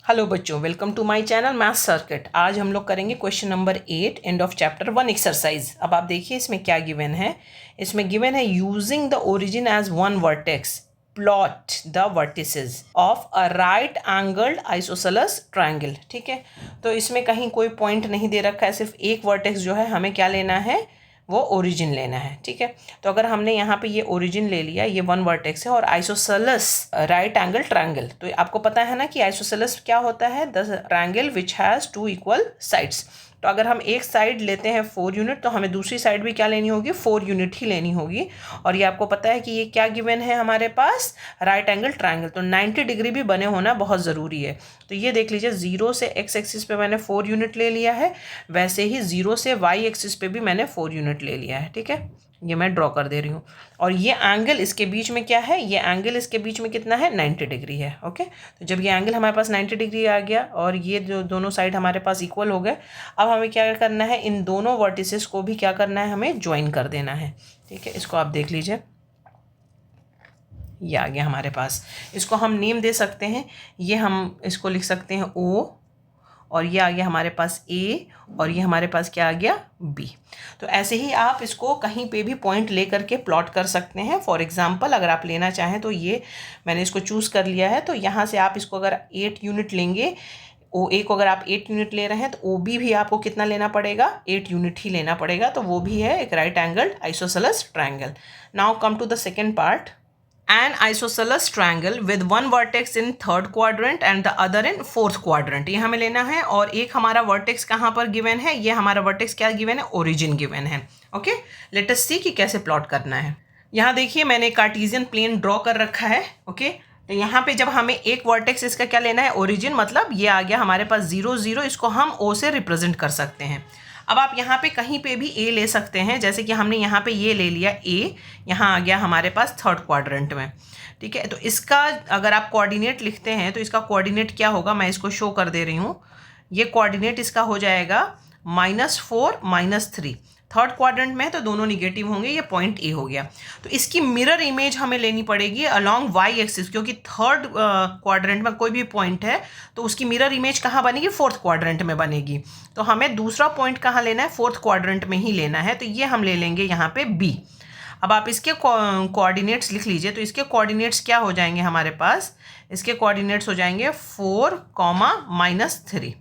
Hello बच्चों, welcome to my channel math circuit. आज हम लोग करेंगे question number 8 end of chapter 1 exercise. अब आप देखिए इसमें क्या गिवन है। इसमें गिवन है using the origin as one vertex plot the vertices of a right angled isosceles triangle. ठीक है, तो इसमें कहीं कोई पॉइंट नहीं दे रखा है, सिर्फ एक वर्टेक्स जो है हमें क्या लेना है, वो ओरिजिन लेना है। ठीक है, तो अगर हमने यहाँ पे ये ओरिजिन ले लिया, ये वन वर्टेक्स है और आइसोसेलेस राइट एंगल ट्रायंगल, तो आपको पता है ना कि आइसोसेलेस क्या होता है, the triangle which has two equal sides. तो अगर हम एक साइड लेते हैं 4 यूनिट, तो हमें दूसरी साइड भी क्या लेनी होगी, 4 यूनिट ही लेनी होगी। और ये आपको पता है कि ये क्या गिवन है हमारे पास, राइट एंगल ट्रायंगल, तो 90 डिग्री भी बने होना बहुत ज़रूरी है। तो ये देख लीजिए, 0 से x एक्सिस पे मैंने 4 यूनिट ले लिया है, वैसे ही 0 से y एक्सिस पे भी मैंने 4 यूनिट ले लिया है। ठीक है, ये मैं ड्रॉ कर दे रही हूँ। और ये एंगल इसके बीच में क्या है, ये एंगल इसके बीच में कितना है, 90 डिग्री है। ओके, तो जब ये एंगल हमारे पास 90 डिग्री आ गया और ये जो दोनों साइड हमारे पास इक्वल हो गए, अब हमें क्या करना है, इन दोनों वर्टिसेस को भी क्या करना है, हमें ज्वाइन कर देना है। ठीक है, इसको आप देख लीजिए, ये आ गया हमारे पास। इसको हम नेम दे सकते हैं, ये हम इसको लिख सकते हैं O, और ये आ गया हमारे पास A, और ये हमारे पास क्या आ गया B। तो ऐसे ही आप इसको कहीं पे भी पॉइंट ले करके प्लॉट कर सकते हैं। फॉर एग्जांपल अगर आप लेना चाहें तो ये मैंने इसको चूज़ कर लिया है, तो यहाँ से आप इसको अगर 8 यूनिट लेंगे, OA को अगर आप 8 यूनिट ले रहे हैं, तो OB भी आपको कितना लेना पड़ेगा, 8 यूनिट ही लेना पड़ेगा। तो वो भी है एक right angled isosceles triangle. Now come to the second part. An isosceles triangle with one vertex in third quadrant and the other in fourth quadrant, ये हमें लेना है। और एक हमारा वर्टेक्स कहाँ पर गिवन है, ये हमारा वर्टेक्स क्या गिवन है, ओरिजिन गिवन है। ओके, लेट अस सी कि कैसे प्लॉट करना है। यहाँ देखिए मैंने कार्टेशियन प्लेन ड्रॉ कर रखा है। ओके, तो यहाँ पे जब हमें एक वर्टेक्स इसका क्या लेना है, ओरिजिन, मतलब ये आ गया हमारे पास 0 0, इसको हम O से रिप्रेजेंट कर सकते हैं। अब आप यहाँ पे कहीं पे भी A ले सकते हैं, जैसे कि हमने यहाँ पे ये ले लिया A, यहाँ आ गया हमारे पास थर्ड क्वाड्रेंट में। ठीक है, तो इसका अगर आप कोऑर्डिनेट लिखते हैं तो इसका कोऑर्डिनेट क्या होगा, मैं इसको शो कर दे रही हूँ। ये कोऑर्डिनेट इसका हो जाएगा -4 -3। थर्ड क्वाड्रेंट में तो दोनों निगेटिव होंगे, ये पॉइंट A हो गया। तो इसकी मिरर इमेज हमें लेनी पड़ेगी अलोंग y एक्सिस, क्योंकि थर्ड क्वाड्रेंट में कोई भी पॉइंट है तो उसकी मिरर इमेज कहाँ बनेगी, फोर्थ क्वाड्रेंट में बनेगी। तो हमें दूसरा पॉइंट कहाँ लेना है, फोर्थ क्वाड्रेंट में ही लेना है। तो ये हम ले लेंगे यहाँ पे B। अब आप इसके कोऑर्डिनेट्स लिख लीजिए। तो इसके कोऑर्डिनेट्स क्या हो जाएंगे हमारे पास, इसके कोऑर्डिनेट्स हो जाएंगे 4, -3।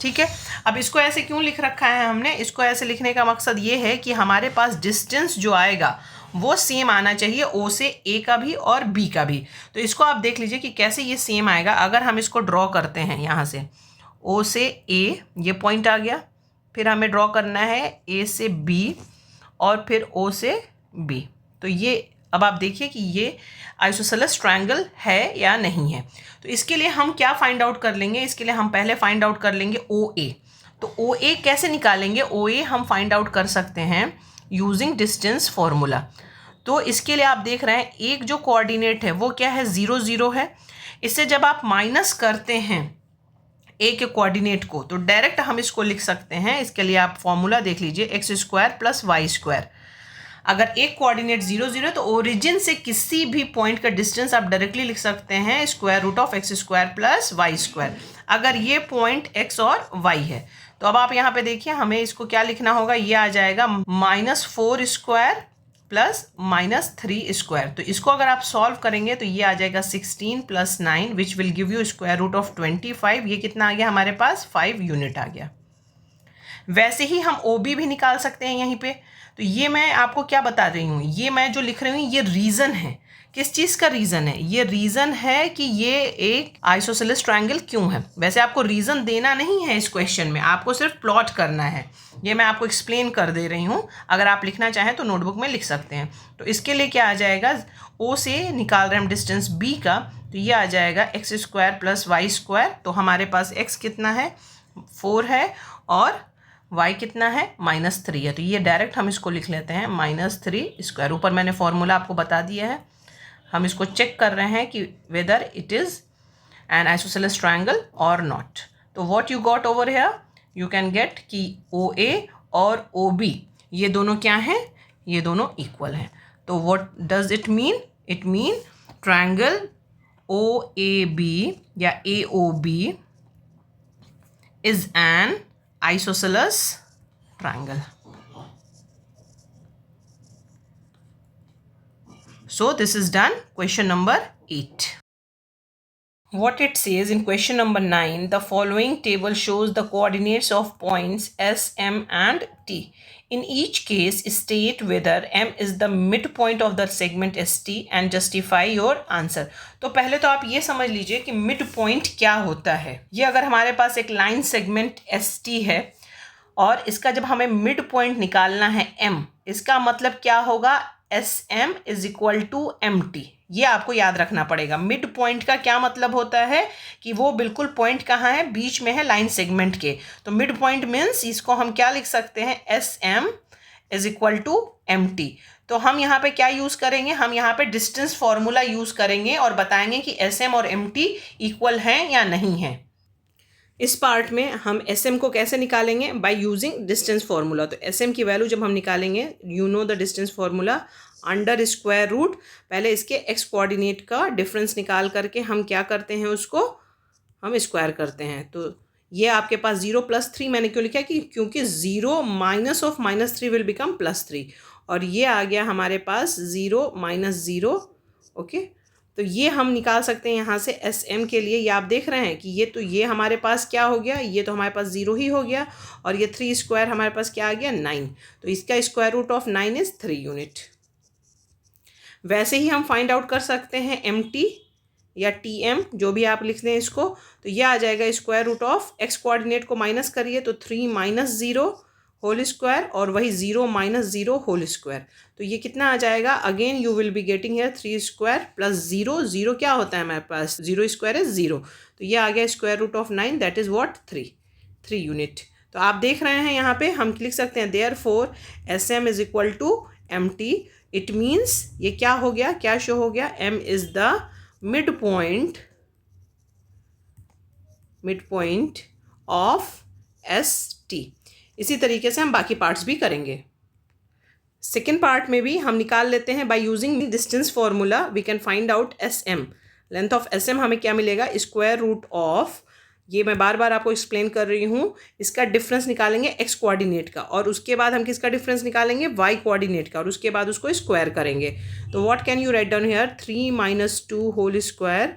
ठीक है, अब इसको ऐसे क्यों लिख रखा है हमने, इसको ऐसे लिखने का मकसद ये है कि हमारे पास डिस्टेंस जो आएगा वो सेम आना चाहिए, O से A का भी और B का भी। तो इसको आप देख लीजिए कि कैसे ये सेम आएगा। अगर हम इसको ड्रॉ करते हैं यहाँ से O से A, ये पॉइंट आ गया, फिर हमें ड्रॉ करना है A से B और फिर O से B। तो ये अब आप देखिए कि ये आइसोसेलेस ट्रायंगल है या नहीं है। तो इसके लिए हम क्या फाइंड आउट कर लेंगे, इसके लिए हम पहले फाइंड आउट कर लेंगे OA। तो OA कैसे निकालेंगे, OA हम फाइंड आउट कर सकते हैं यूजिंग डिस्टेंस फॉर्मूला। तो इसके लिए आप देख रहे हैं एक जो कोऑर्डिनेट है वो क्या है, 0 0 है। इससे जब आप माइनस करते हैं A के कोऑर्डिनेट को, तो डायरेक्ट हम इसको लिख सकते हैं। इसके लिए आप फॉर्मूला देख लीजिए, x² + y²। अगर एक कोऑर्डिनेट 0 0 तो ओरिजिन से किसी भी पॉइंट का डिस्टेंस आप डायरेक्टली लिख सकते हैं √(x² + y²), अगर ये पॉइंट x और y है। तो अब आप यहाँ पे देखिए, हमें इसको क्या लिखना होगा, ये आ जाएगा -4² + -3²। तो इसको अगर आप सॉल्व करेंगे तो ये आ जाएगा 16 + 9 विच विल गिव यू √25। ये कितना आ गया हमारे पास, 5 यूनिट आ गया। वैसे ही हम OB भी निकाल सकते हैं यहीं पे। तो ये मैं आपको क्या बता रही हूँ, ये मैं जो लिख रही हूँ ये रीज़न है। किस चीज़ का रीज़न है, ये रीज़न है कि ये एक आइसोसेलेस ट्रायंगल क्यों है। वैसे आपको रीज़न देना नहीं है इस क्वेश्चन में, आपको सिर्फ प्लॉट करना है। ये मैं आपको एक्सप्लेन कर दे रही हूँ, अगर आप लिखना चाहें तो नोटबुक में लिख सकते हैं। तो इसके लिए क्या आ जाएगा, O से निकाल रहे हैं हम डिस्टेंस B का, तो ये आ जाएगा x² + y²। तो हमारे पास x कितना है, 4 है, और y कितना है, -3 है। तो ये डायरेक्ट हम इसको लिख लेते हैं -3²। ऊपर मैंने फॉर्मूला आपको बता दिया है। हम इसको चेक कर रहे हैं कि whether it is an isosceles triangle और नॉट। तो what you got over here, you can get कि OA और OB ये दोनों क्या हैं, ये दोनों इक्वल हैं। तो what does it mean, it mean triangle OAB या AOB is an isosceles triangle. So this is done. Question number 8. What it says in question number 9, the following table shows the coordinates of points S, M and T. In each case, state whether M is the midpoint of the segment ST and justify your answer. तो पहले तो आप ये समझ लीजिए कि midpoint क्या होता है. ये अगर हमारे पास एक लाइन सेगमेंट ST है और इसका जब हमें मिड पॉइंट निकालना है M, इसका मतलब क्या होगा, SM is equal to MT. ये आपको याद रखना पड़ेगा. मिड पॉइंट का क्या मतलब होता है कि वो बिल्कुल पॉइंट कहाँ है, बीच में है लाइन सेगमेंट के. तो मिड पॉइंट मीन्स इसको हम क्या लिख सकते हैं, SM is equal to MT. तो हम यहाँ पे क्या यूज़ करेंगे, हम यहाँ पे डिस्टेंस फॉर्मूला यूज़ करेंगे और बताएंगे कि SM और MT इक्वल हैं या नहीं हैं. इस पार्ट में हम SM को कैसे निकालेंगे, बाय यूजिंग डिस्टेंस फार्मूला. तो SM की वैल्यू जब हम निकालेंगे, you know the distance formula, under square root, पहले इसके एक्स कोऑर्डिनेट का डिफरेंस निकाल करके हम क्या करते हैं, उसको हम स्क्वायर करते हैं. तो ये आपके पास 0 + 3 मैंने क्यों लिखा है कि क्योंकि 0 माइनस ऑफ -3 विल बिकम +3, और ये आ गया हमारे पास 0 - 0. ओके, तो ये हम निकाल सकते हैं यहाँ से SM के लिए. ये आप देख रहे हैं कि ये हमारे पास क्या हो गया, ये तो हमारे पास 0 ही हो गया, और ये 3 स्क्वायर हमारे पास क्या आ गया, 9. तो इसका square root of 9 is 3 unit. वैसे ही हम फाइंड आउट कर सकते हैं MT या TM, जो भी आप लिख दें इसको. तो ये आ जाएगा square root of x coordinate को माइनस करिए तो 3 - 0 होल स्क्वायर, और वही 0 - 0 होल स्क्वायर. तो ये कितना आ जाएगा, again you will be getting here 3 square plus 0. 0 क्या होता है हमारे पास, 0 स्क्वायर इज 0. तो ये आ गया square root of 9, that is what, 3 unit. तो आप देख रहे हैं यहाँ पे हम लिख सकते हैं therefore SM is equal to MT. It means ये क्या हो गया, क्या शो हो गया, M is the mid point of ST. इसी तरीके से हम बाकी पार्ट्स भी करेंगे. सेकेंड पार्ट में भी हम निकाल लेते हैं by using distance formula. We can find out SM. Length of SM हमें क्या मिलेगा, स्क्वायर रूट ऑफ, ये मैं बार बार आपको एक्सप्लेन कर रही हूँ, इसका डिफरेंस निकालेंगे एक्स कोऑर्डिनेट का, और उसके बाद हम किसका डिफरेंस निकालेंगे, वाई कोऑर्डिनेट का, और उसके बाद उसको स्क्वायर करेंगे. तो what can you write down here, 3 - 2 whole square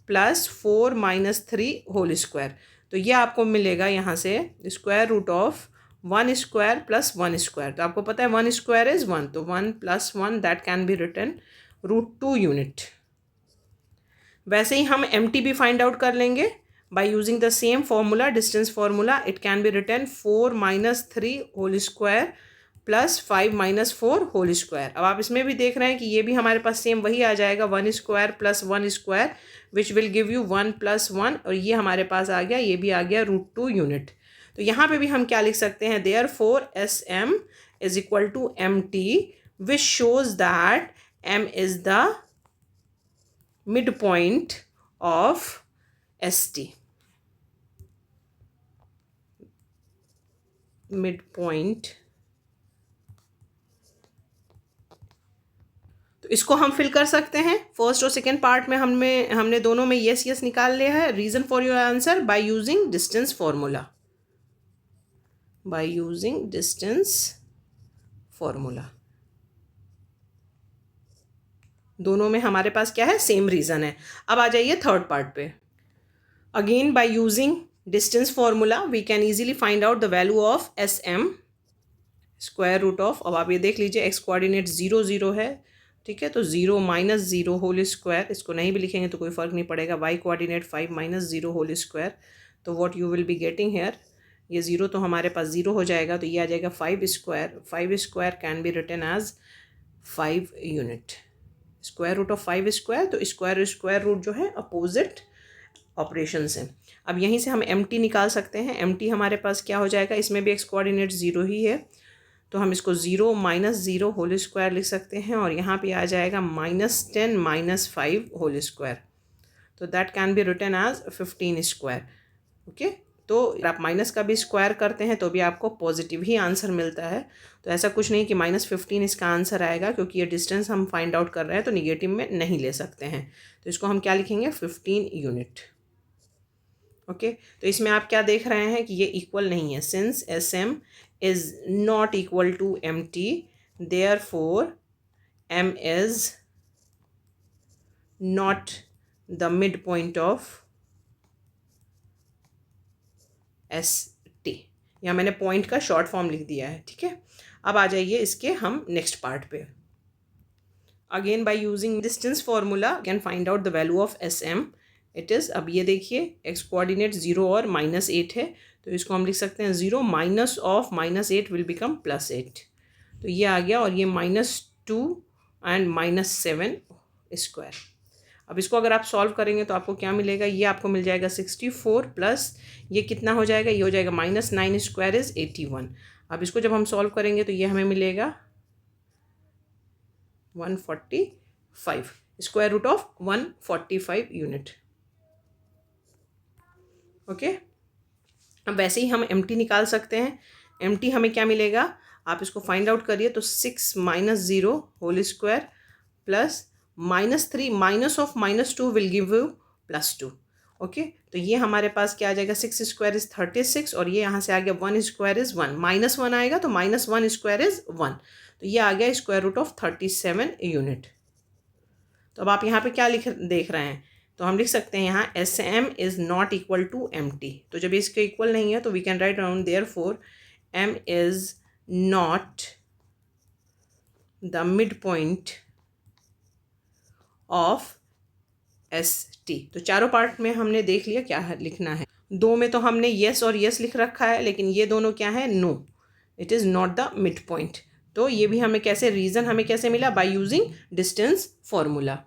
plus 4 - 3 whole square. तो ये आपको मिलेगा यहाँ से square root of 1 square plus 1 square. तो आपको पता है 1 स्क्वायर इज 1, तो 1 + 1 that can be written √2 unit. वैसे ही हम MT भी फाइंड आउट कर लेंगे by using the same formula, distance formula. It can be written 4 - 3 whole square plus 5 - 4 whole square. अब आप इसमें भी देख रहे हैं कि ये भी हमारे पास सेम वही आ जाएगा, 1 square plus 1 square which will give you 1 + 1, और ये हमारे पास आ गया, ये भी आ गया √2 यूनिट. तो यहाँ पे भी हम क्या लिख सकते हैं, therefore SM is equal to MT, which shows that M is the mid point of ST. Mid point. तो इसको हम फिल कर सकते हैं. फर्स्ट और सेकेंड पार्ट में हमने दोनों में यस निकाल लिया है. Reason for your answer, by using distance formula. By using distance formula, दोनों में हमारे पास क्या है, सेम रीजन है. अब आ जाइए थर्ड पार्ट पे. Again by using distance formula we can easily find out the value of SM, square root of, अब आप ये देख लीजिए एक्स कोऑर्डिनेट 0 0 है, ठीक है, तो 0 - 0 होल स्क्वायर, इसको नहीं भी लिखेंगे तो कोई फ़र्क नहीं पड़ेगा. Y coordinate 5 - 0 whole square. तो what you will be getting here, ये 0 तो हमारे पास 0 हो जाएगा, तो ये आ जाएगा 5 square. 5 square can be written as 5 unit. Square root of 5 square, तो स्क्वायर रूट जो है अपोजिट ऑपरेशन से. अब यहीं से हम MT निकाल सकते हैं. MT हमारे पास क्या हो जाएगा, इसमें भी एक्स कोऑर्डिनेट 0 ही है, तो हम इसको 0 - 0 होल स्क्वायर लिख सकते हैं, और यहाँ पे आ जाएगा -10 - 5 होल स्क्वायर. तो that can be written as 15 square. Okay, तो आप माइनस का भी स्क्वायर करते हैं तो भी आपको पॉजिटिव ही आंसर मिलता है. तो ऐसा कुछ नहीं कि -15 इसका आंसर आएगा, क्योंकि ये डिस्टेंस हम फाइंड आउट कर रहे हैं तो निगेटिव में नहीं ले सकते हैं. तो इसको हम क्या लिखेंगे, 15 यूनिट. ओके तो इसमें आप क्या देख रहे हैं कि ये इक्वल नहीं है, since S M is not equal to M T, therefore M is not the mid point of S T. यहाँ मैंने पॉइंट का शॉर्ट फॉर्म लिख दिया है, ठीक है। अब आ जाइए इसके हम नेक्स्ट पार्ट पे। Again by using distance formula can find out the value of S M. It is, अब ये देखिए एक्स कोऑर्डिनेट 0 और -8 है, तो इसको हम लिख सकते हैं 0 माइनस ऑफ -8 विल बिकम +8, तो ये आ गया, और ये -2 एंड -7 स्क्वायर। अब इसको अगर आप सॉल्व करेंगे तो आपको क्या मिलेगा, ये आपको मिल जाएगा 64 प्लस ये कितना हो जाएगा, ये हो जाएगा -9 स्क्वायर इज़ 81। अब इसको जब हम सॉल्व करेंगे तो ये हमें मिलेगा 145, square root of 145 unit. Okay अब वैसे ही हम एम निकाल सकते हैं। एम हमें क्या मिलेगा, आप इसको फाइंड आउट करिए, तो 6 - 0 whole square plus -3 minus of -2 will give you +2। Okay तो ये हमारे पास क्या आ जाएगा, 6 स्क्वायर इज़ 36, और ये यहाँ से आ गया 1 स्क्वायर इज़ 1, -1 आएगा तो -1 स्क्वायर इज़ 1, तो ये आ गया स्क्वायर रूट ऑफ 37 यूनिट। तो अब आप यहाँ पे क्या देख रहे हैं, तो हम लिख सकते हैं यहाँ S M is not equal to M T. तो जब इसके इक्वल नहीं है तो we can write down therefore M is not the mid point of S T. तो चारों पार्ट में हमने देख लिया क्या लिखना है। दो में तो हमने येस और येस लिख रखा है, लेकिन ये दोनों क्या है, no, it is not the mid point. तो ये भी हमें कैसे, रीज़न हमें कैसे मिला, बाय यूजिंग डिस्टेंस फॉर्मूला।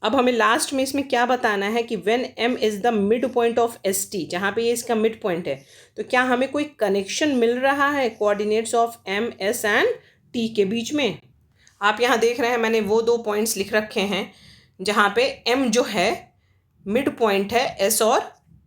अब हमें लास्ट में इसमें क्या बताना है कि when m is the mid point of S T, जहाँ पे ये इसका मिड पॉइंट है, तो क्या हमें कोई कनेक्शन मिल रहा है coordinates of m, s and t के बीच में। आप यहाँ देख रहे हैं मैंने वो 2 पॉइंट्स लिख रखे हैं जहाँ पे m जो है मिड पॉइंट है s और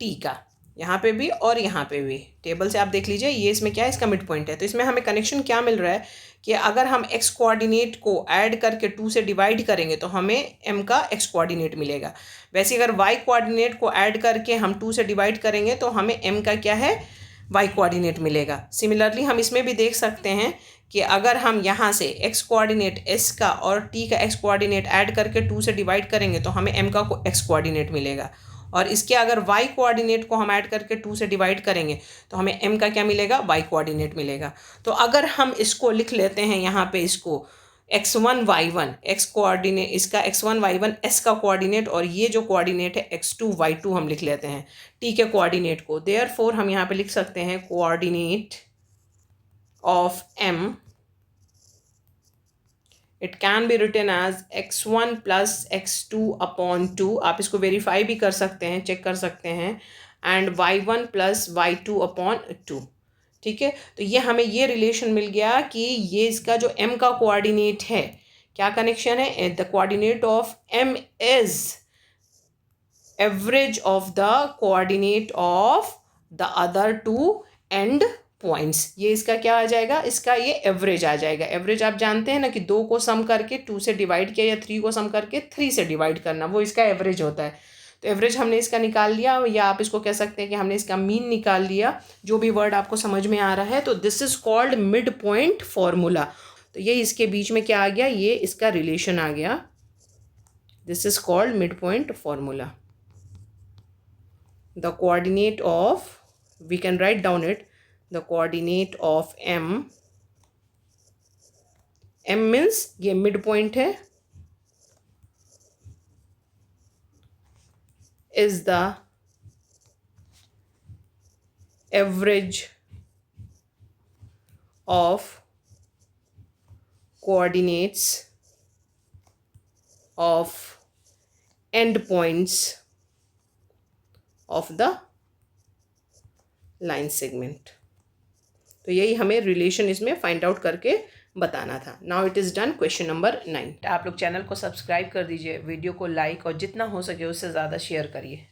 t का, यहाँ पे भी और यहाँ पे भी। टेबल से आप देख लीजिए, ये इसमें क्या है, इसका मिड पॉइंट है। तो इसमें हमें कनेक्शन क्या मिल रहा है कि अगर हम x कोऑर्डिनेट को ऐड करके 2 से डिवाइड करेंगे तो हमें m का x कोऑर्डिनेट मिलेगा। वैसे अगर y कोऑर्डिनेट को ऐड करके हम 2 से डिवाइड करेंगे तो हमें m का क्या है, y कोऑर्डिनेट मिलेगा। सिमिलरली हम इसमें भी देख सकते हैं कि अगर हम यहाँ से x कोऑर्डिनेट s का और t का x कोऑर्डिनेट ऐड करके 2 से डिवाइड करेंगे तो हमें m का x कोऑर्डिनेट मिलेगा, और इसके अगर y कोऑर्डिनेट को हम ऐड करके 2 से डिवाइड करेंगे तो हमें m का क्या मिलेगा, y कोऑर्डिनेट मिलेगा। तो अगर हम इसको लिख लेते हैं यहाँ पे, इसको x1 y1 x कोऑर्डिनेट, इसका x1 y1 s का कोऑर्डिनेट, और ये जो कोऑर्डिनेट है x2 y2 हम लिख लेते हैं t के कोऑर्डिनेट को। देयरफॉर हम यहाँ पे लिख सकते हैं coordinate of m, it can be written as x1 plus x2 upon 2। आप इसको वेरीफाई भी कर सकते हैं, चेक कर सकते हैं, and y1 plus y2 upon 2। ठीक है, तो ये हमें ये रिलेशन मिल गया कि ये इसका जो m का कोऑर्डिनेट है, क्या कनेक्शन है, the coordinate of m is average of the coordinate of the other 2 and points. ये इसका क्या आ जाएगा, इसका ये एवरेज आ जाएगा। एवरेज आप जानते हैं ना कि 2 को सम करके 2 से डिवाइड किया, या 3 को सम करके 3 से डिवाइड करना, वो इसका एवरेज होता है। तो एवरेज हमने इसका निकाल लिया, या आप इसको कह सकते हैं कि हमने इसका मीन निकाल लिया, जो भी वर्ड आपको समझ में आ रहा है। तो this is called mid point formula. तो ये इसके बीच में क्या आ गया, ये इसका रिलेशन आ गया। This is called mid point formula. The coordinate of, we can write down it, the coordinate of m means ये मिड पॉइंट है, is the average of coordinates of end points of the line segment। तो यही हमें relation इसमें find out करके बताना था। Now it is done. Question number 9। आप लोग चैनल को सब्सक्राइब कर दीजिए, वीडियो को लाइक और जितना हो सके उससे ज़्यादा शेयर करिए।